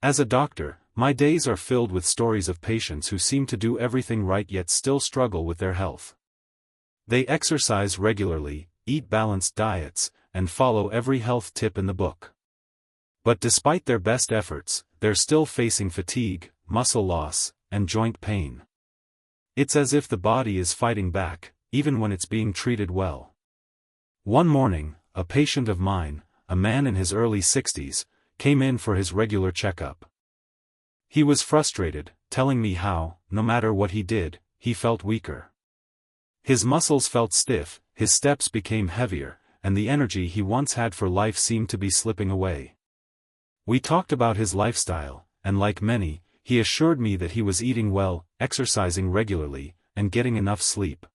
As a doctor, my days are filled with stories of patients who seem to do everything right yet still struggle with their health. They exercise regularly, eat balanced diets, and follow every health tip in the book. But despite their best efforts, they're still facing fatigue, muscle loss, and joint pain. It's as if the body is fighting back, even when it's being treated well. One morning, a patient of mine, a man in his early 60s, came in for his regular checkup. He was frustrated, telling me how, no matter what he did, he felt weaker. His muscles felt stiff, his steps became heavier, and the energy he once had for life seemed to be slipping away. We talked about his lifestyle, and like many, he assured me that he was eating well, exercising regularly, and getting enough sleep.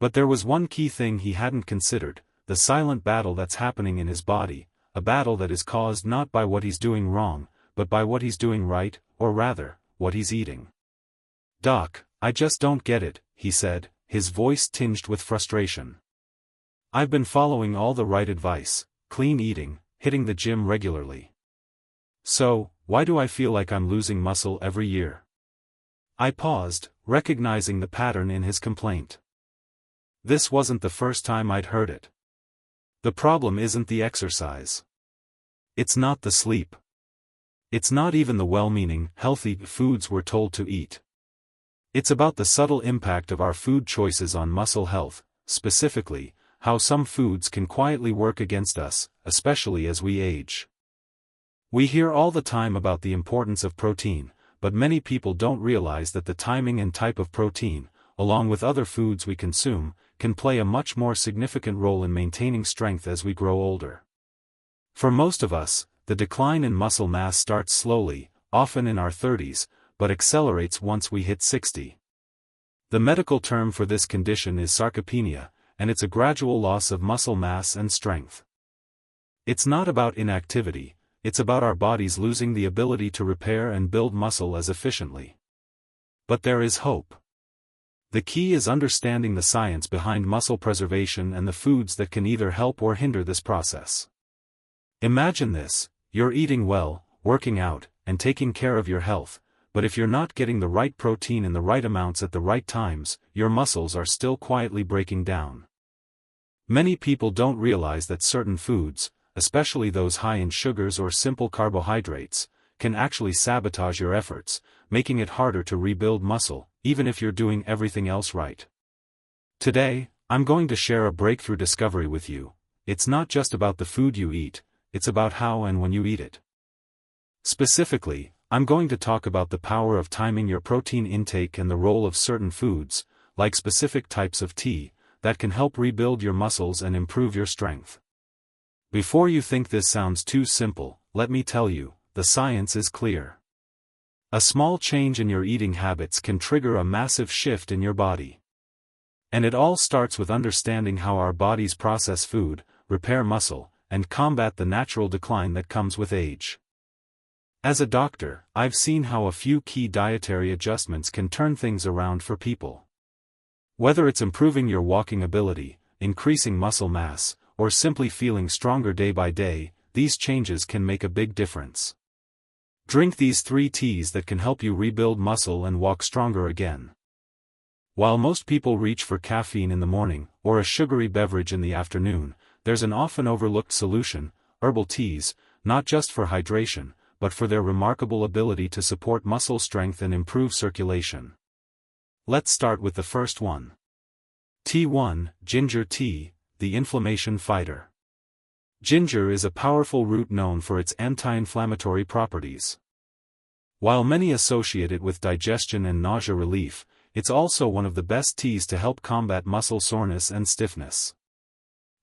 But there was one key thing he hadn't considered: the silent battle that's happening in his body, a battle that is caused not by what he's doing wrong, but by what he's doing right, or rather, what he's eating. "Doc, I just don't get it," he said, his voice tinged with frustration. "I've been following all the right advice: clean eating, hitting the gym regularly. So, why do I feel like I'm losing muscle every year?" I paused, recognizing the pattern in his complaint. This wasn't the first time I'd heard it. The problem isn't the exercise. It's not the sleep. It's not even the well-meaning, healthy foods we're told to eat. It's about the subtle impact of our food choices on muscle health, specifically, how some foods can quietly work against us, especially as we age. We hear all the time about the importance of protein, but many people don't realize that the timing and type of protein, along with other foods we consume, can play a much more significant role in maintaining strength as we grow older. For most of us, the decline in muscle mass starts slowly, often in our 30s, but accelerates once we hit 60. The medical term for this condition is sarcopenia, and it's a gradual loss of muscle mass and strength. It's not about inactivity, it's about our bodies losing the ability to repair and build muscle as efficiently. But there is hope. The key is understanding the science behind muscle preservation and the foods that can either help or hinder this process. Imagine this: you're eating well, working out, and taking care of your health, but if you're not getting the right protein in the right amounts at the right times, your muscles are still quietly breaking down. Many people don't realize that certain foods, especially those high in sugars or simple carbohydrates, can actually sabotage your efforts, making it harder to rebuild muscle, even if you're doing everything else right. Today, I'm going to share a breakthrough discovery with you. It's not just about the food you eat, it's about how and when you eat it. Specifically, I'm going to talk about the power of timing your protein intake and the role of certain foods, like specific types of tea, that can help rebuild your muscles and improve your strength. Before you think this sounds too simple, let me tell you, the science is clear. A small change in your eating habits can trigger a massive shift in your body. And it all starts with understanding how our bodies process food, repair muscle, and combat the natural decline that comes with age. As a doctor, I've seen how a few key dietary adjustments can turn things around for people. Whether it's improving your walking ability, increasing muscle mass, or simply feeling stronger day by day, these changes can make a big difference. Drink these 3 teas that can help you rebuild muscle and walk stronger again. While most people reach for caffeine in the morning, or a sugary beverage in the afternoon, there's an often overlooked solution: herbal teas, not just for hydration, but for their remarkable ability to support muscle strength and improve circulation. Let's start with the first one. T1, Ginger Tea, the inflammation fighter. Ginger is a powerful root known for its anti-inflammatory properties. While many associate it with digestion and nausea relief, it's also one of the best teas to help combat muscle soreness and stiffness.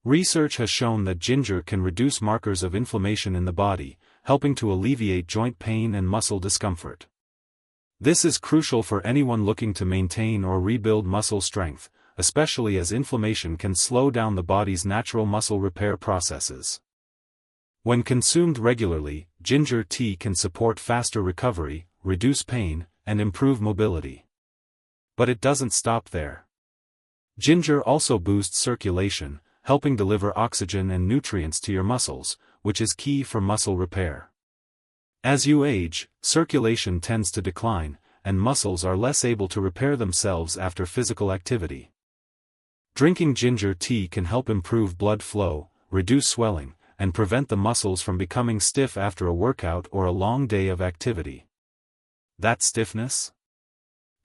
Research has shown that ginger can reduce markers of inflammation in the body, helping to alleviate joint pain and muscle discomfort. This is crucial for anyone looking to maintain or rebuild muscle strength, especially as inflammation can slow down the body's natural muscle repair processes. When consumed regularly, ginger tea can support faster recovery, reduce pain, and improve mobility. But it doesn't stop there. Ginger also boosts circulation, helping deliver oxygen and nutrients to your muscles, which is key for muscle repair. As you age, circulation tends to decline, and muscles are less able to repair themselves after physical activity. Drinking ginger tea can help improve blood flow, reduce swelling, and prevent the muscles from becoming stiff after a workout or a long day of activity. That stiffness?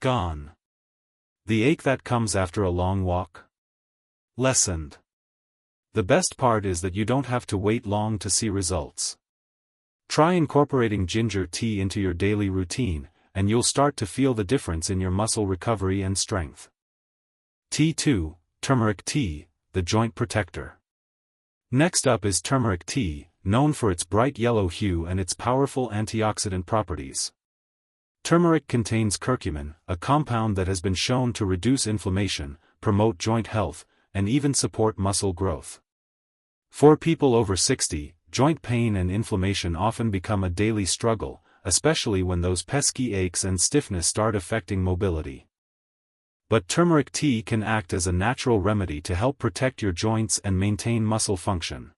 Gone. The ache that comes after a long walk? Lessened. The best part is that you don't have to wait long to see results. Try incorporating ginger tea into your daily routine, and you'll start to feel the difference in your muscle recovery and strength. T2, turmeric tea, the joint protector. Next up is turmeric tea, known for its bright yellow hue and its powerful antioxidant properties. Turmeric contains curcumin, a compound that has been shown to reduce inflammation, promote joint health, and even support muscle growth. For people over 60, joint pain and inflammation often become a daily struggle, especially when those pesky aches and stiffness start affecting mobility. But turmeric tea can act as a natural remedy to help protect your joints and maintain muscle function.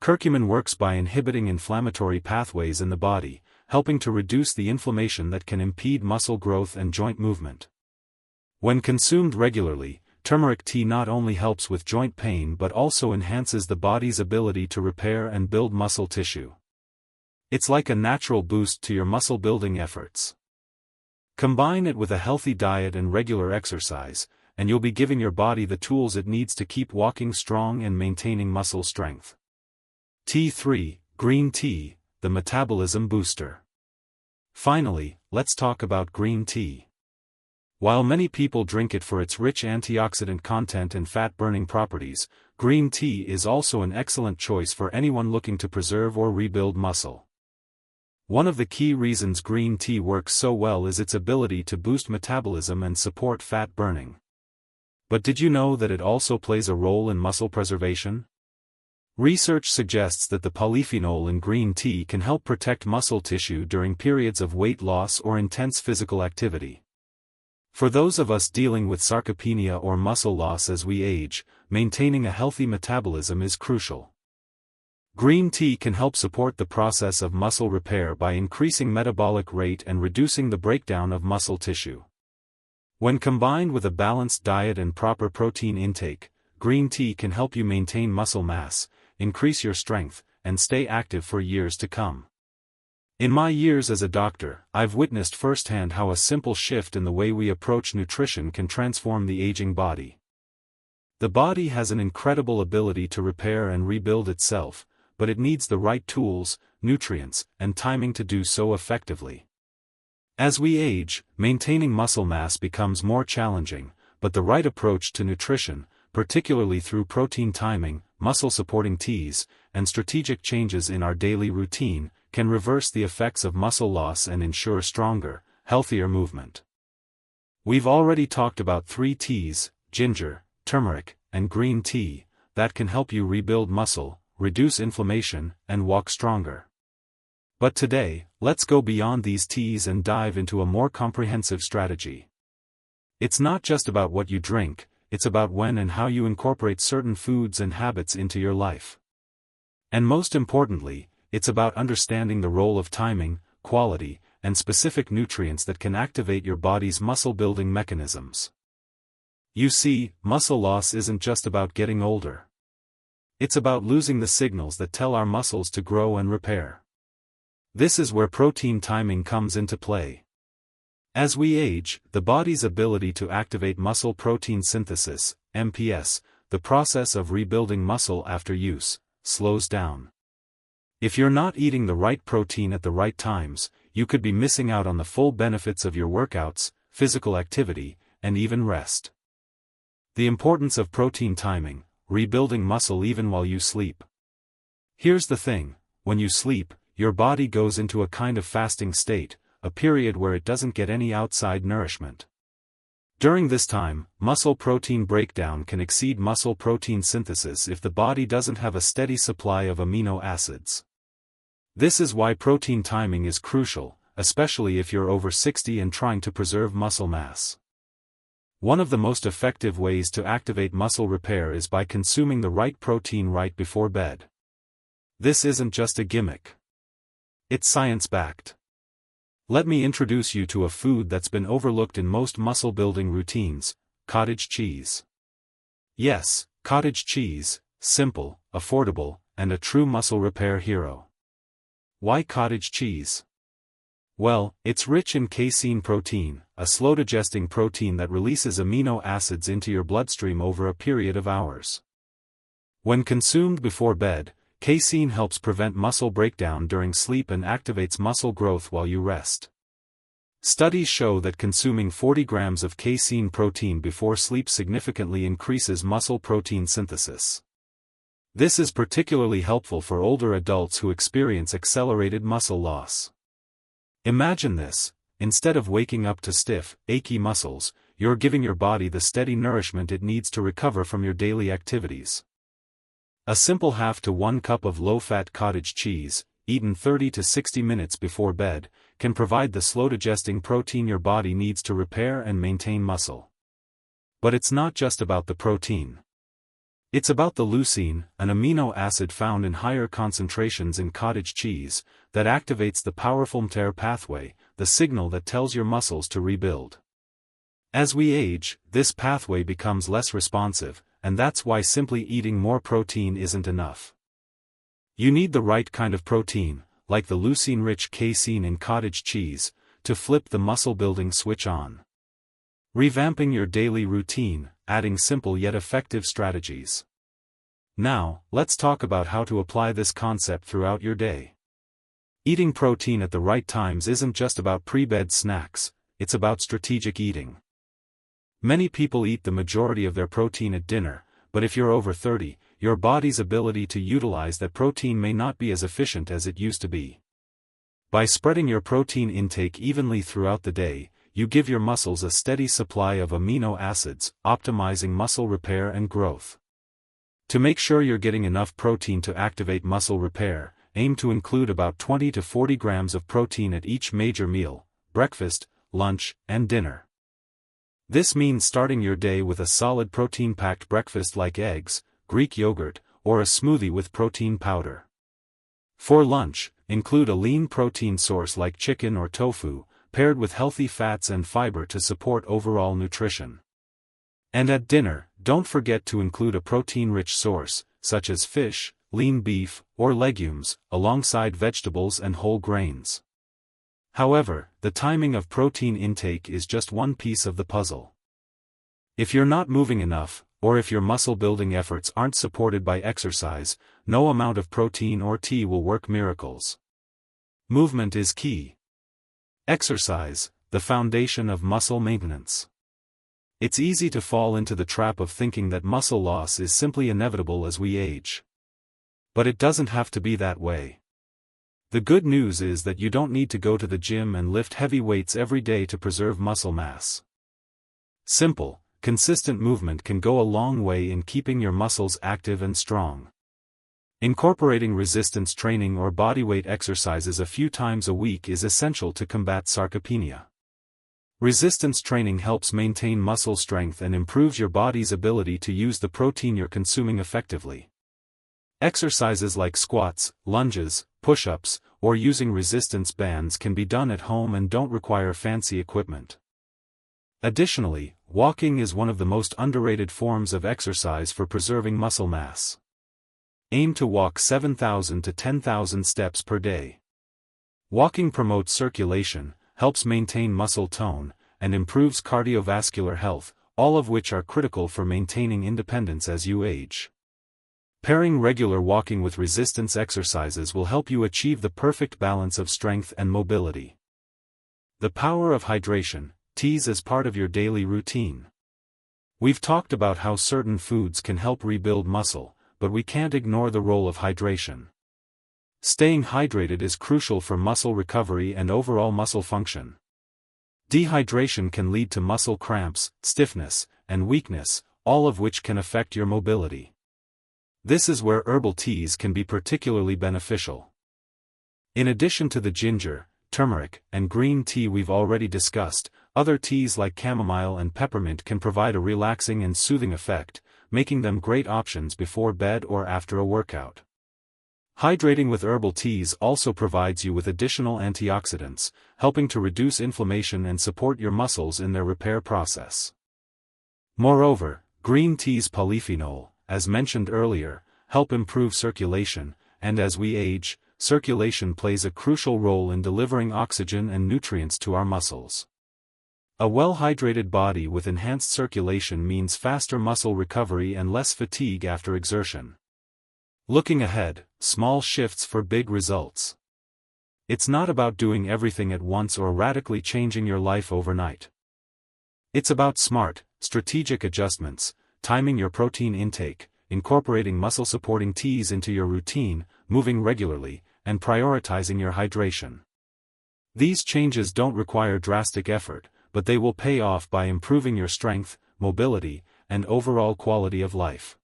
Curcumin works by inhibiting inflammatory pathways in the body, helping to reduce the inflammation that can impede muscle growth and joint movement. When consumed regularly, turmeric tea not only helps with joint pain but also enhances the body's ability to repair and build muscle tissue. It's like a natural boost to your muscle building efforts. Combine it with a healthy diet and regular exercise, and you'll be giving your body the tools it needs to keep walking strong and maintaining muscle strength. T3, green tea, the metabolism booster. Finally, let's talk about green tea. While many people drink it for its rich antioxidant content and fat-burning properties, green tea is also an excellent choice for anyone looking to preserve or rebuild muscle. One of the key reasons green tea works so well is its ability to boost metabolism and support fat burning. But did you know that it also plays a role in muscle preservation? Research suggests that the polyphenol in green tea can help protect muscle tissue during periods of weight loss or intense physical activity. For those of us dealing with sarcopenia or muscle loss as we age, maintaining a healthy metabolism is crucial. Green tea can help support the process of muscle repair by increasing metabolic rate and reducing the breakdown of muscle tissue. When combined with a balanced diet and proper protein intake, green tea can help you maintain muscle mass, increase your strength, and stay active for years to come. In my years as a doctor, I've witnessed firsthand how a simple shift in the way we approach nutrition can transform the aging body. The body has an incredible ability to repair and rebuild itself, but it needs the right tools, nutrients, and timing to do so effectively. As we age, maintaining muscle mass becomes more challenging, but the right approach to nutrition, particularly through protein timing, muscle-supporting teas, and strategic changes in our daily routine, can reverse the effects of muscle loss and ensure stronger, healthier movement. We've already talked about 3 teas, ginger, turmeric, and green tea, that can help you rebuild muscle, reduce inflammation, and walk stronger. But today, let's go beyond these teas and dive into a more comprehensive strategy. It's not just about what you drink, it's about when and how you incorporate certain foods and habits into your life. And most importantly, it's about understanding the role of timing, quality, and specific nutrients that can activate your body's muscle-building mechanisms. You see, muscle loss isn't just about getting older. It's about losing the signals that tell our muscles to grow and repair. This is where protein timing comes into play. As we age, the body's ability to activate muscle protein synthesis, MPS, the process of rebuilding muscle after use, slows down. If you're not eating the right protein at the right times, you could be missing out on the full benefits of your workouts, physical activity, and even rest. The importance of protein timing, rebuilding muscle even while you sleep. Here's the thing, when you sleep, your body goes into a kind of fasting state, a period where it doesn't get any outside nourishment. During this time, muscle protein breakdown can exceed muscle protein synthesis if the body doesn't have a steady supply of amino acids. This is why protein timing is crucial, especially if you're over 60 and trying to preserve muscle mass. One of the most effective ways to activate muscle repair is by consuming the right protein right before bed. This isn't just a gimmick. It's science-backed. Let me introduce you to a food that's been overlooked in most muscle-building routines: cottage cheese. Yes, cottage cheese, simple, affordable, and a true muscle repair hero. Why cottage cheese? Well, it's rich in casein protein, a slow-digesting protein that releases amino acids into your bloodstream over a period of hours. When consumed before bed, casein helps prevent muscle breakdown during sleep and activates muscle growth while you rest. Studies show that consuming 40 grams of casein protein before sleep significantly increases muscle protein synthesis. This is particularly helpful for older adults who experience accelerated muscle loss. Imagine this: instead of waking up to stiff, achy muscles, you're giving your body the steady nourishment it needs to recover from your daily activities. A simple half to 1 cup of low-fat cottage cheese, eaten 30 to 60 minutes before bed, can provide the slow-digesting protein your body needs to repair and maintain muscle. But it's not just about the protein. It's about the leucine, an amino acid found in higher concentrations in cottage cheese, that activates the powerful mTOR pathway, the signal that tells your muscles to rebuild. As we age, this pathway becomes less responsive, and that's why simply eating more protein isn't enough. You need the right kind of protein, like the leucine-rich casein in cottage cheese, to flip the muscle-building switch on. Revamping your daily routine, adding simple yet effective strategies. Now, let's talk about how to apply this concept throughout your day. Eating protein at the right times isn't just about pre-bed snacks, it's about strategic eating. Many people eat the majority of their protein at dinner, but if you're over 30, your body's ability to utilize that protein may not be as efficient as it used to be. By spreading your protein intake evenly throughout the day, you give your muscles a steady supply of amino acids, optimizing muscle repair and growth. To make sure you're getting enough protein to activate muscle repair, aim to include about 20 to 40 grams of protein at each major meal: breakfast, lunch, and dinner. This means starting your day with a solid protein-packed breakfast like eggs, Greek yogurt, or a smoothie with protein powder. For lunch, include a lean protein source like chicken or tofu, paired with healthy fats and fiber to support overall nutrition. And at dinner, don't forget to include a protein-rich source, such as fish, lean beef, or legumes, alongside vegetables and whole grains. However, the timing of protein intake is just one piece of the puzzle. If you're not moving enough, or if your muscle-building efforts aren't supported by exercise, no amount of protein or tea will work miracles. Movement is key. Exercise, the foundation of muscle maintenance. It's easy to fall into the trap of thinking that muscle loss is simply inevitable as we age. But it doesn't have to be that way. The good news is that you don't need to go to the gym and lift heavy weights every day to preserve muscle mass. Simple, consistent movement can go a long way in keeping your muscles active and strong. Incorporating resistance training or bodyweight exercises a few times a week is essential to combat sarcopenia. Resistance training helps maintain muscle strength and improves your body's ability to use the protein you're consuming effectively. Exercises like squats, lunges, push-ups, or using resistance bands can be done at home and don't require fancy equipment. Additionally, walking is one of the most underrated forms of exercise for preserving muscle mass. Aim to walk 7,000 to 10,000 steps per day. Walking promotes circulation, helps maintain muscle tone, and improves cardiovascular health, all of which are critical for maintaining independence as you age. Pairing regular walking with resistance exercises will help you achieve the perfect balance of strength and mobility. The power of hydration, teas as part of your daily routine. We've talked about how certain foods can help rebuild muscle, but we can't ignore the role of hydration. Staying hydrated is crucial for muscle recovery and overall muscle function. Dehydration can lead to muscle cramps, stiffness, and weakness, all of which can affect your mobility. This is where herbal teas can be particularly beneficial. In addition to the ginger, turmeric, and green tea we've already discussed, other teas like chamomile and peppermint can provide a relaxing and soothing effect, making them great options before bed or after a workout. Hydrating with herbal teas also provides you with additional antioxidants, helping to reduce inflammation and support your muscles in their repair process. Moreover, green tea's polyphenol, as mentioned earlier, help improve circulation, and as we age, circulation plays a crucial role in delivering oxygen and nutrients to our muscles. A well-hydrated body with enhanced circulation means faster muscle recovery and less fatigue after exertion. Looking ahead, small shifts for big results. It's not about doing everything at once or radically changing your life overnight. It's about smart, strategic adjustments, timing your protein intake, incorporating muscle-supporting teas into your routine, moving regularly, and prioritizing your hydration. These changes don't require drastic effort, but they will pay off by improving your strength, mobility, and overall quality of life.